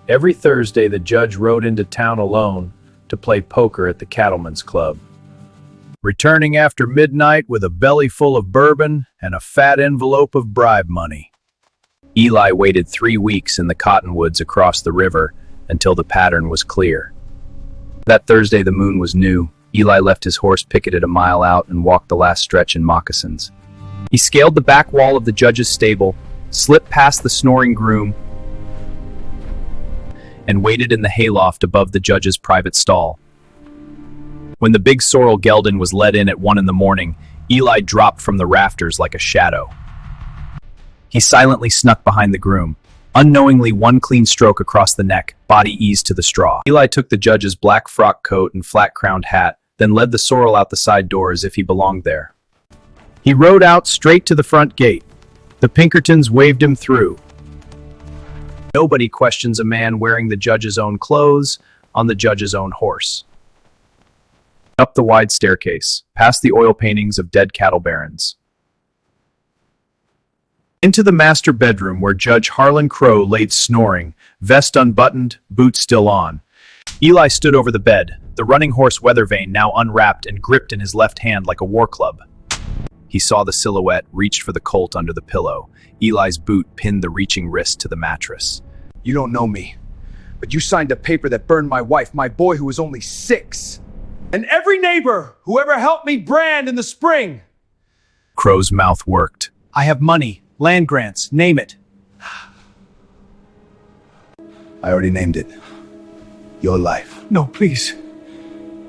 Every Thursday, the judge rode into town alone to play poker at the Cattlemen's Club, returning after midnight with a belly full of bourbon and a fat envelope of bribe money. Eli waited 3 weeks in the cottonwoods across the river until the pattern was clear. That Thursday, the moon was new. Eli left his horse picketed a mile out and walked the last stretch in moccasins. He scaled the back wall of the judge's stable, slipped past the snoring groom, and waited in the hayloft above the judge's private stall. When the big sorrel gelding was led in at 1 a.m, Eli dropped from the rafters like a shadow. He silently snuck behind the groom. Unknowingly, one clean stroke across the neck, body eased to the straw. Eli took the judge's black frock coat and flat-crowned hat, then led the sorrel out the side door as if he belonged there. He rode out straight to the front gate. The Pinkertons waved him through. Nobody questions a man wearing the judge's own clothes on the judge's own horse. Up the wide staircase, past the oil paintings of dead cattle barons. Into the master bedroom where Judge Harlan Crowe laid snoring, vest unbuttoned, boots still on. Eli stood over the bed, the running horse weather vane now unwrapped and gripped in his left hand like a war club. He saw the silhouette, reached for the Colt under the pillow. Eli's boot pinned the reaching wrist to the mattress. You don't know me, but you signed a paper that burned my wife, my boy who was only 6, and every neighbor who ever helped me brand in the spring. Crowe's mouth worked. I have money, land grants, name it. I already named it. Your life. No, please.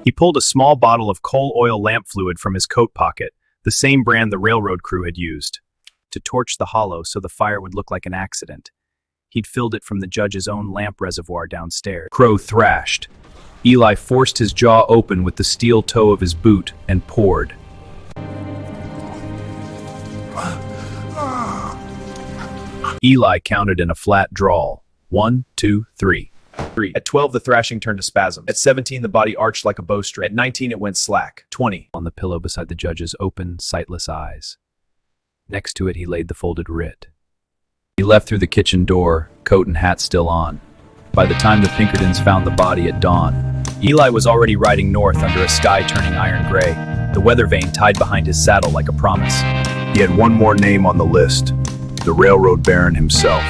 He pulled a small bottle of coal oil lamp fluid from his coat pocket, the same brand the railroad crew had used, to torch the hollow so the fire would look like an accident. He'd filled it from the judge's own lamp reservoir downstairs. Crowe thrashed. Eli forced his jaw open with the steel toe of his boot and poured. Eli counted in a flat drawl. 1, 2, 3. At 12, the thrashing turned to spasm. At 17, the body arched like a bowstring. At 19, it went slack. 20. On the pillow beside the judge's open, sightless eyes. Next to it, he laid the folded writ. He left through the kitchen door, coat and hat still on. By the time the Pinkertons found the body at dawn, Eli was already riding north under a sky turning iron gray, the weather vane tied behind his saddle like a promise. He had one more name on the list, the railroad baron himself.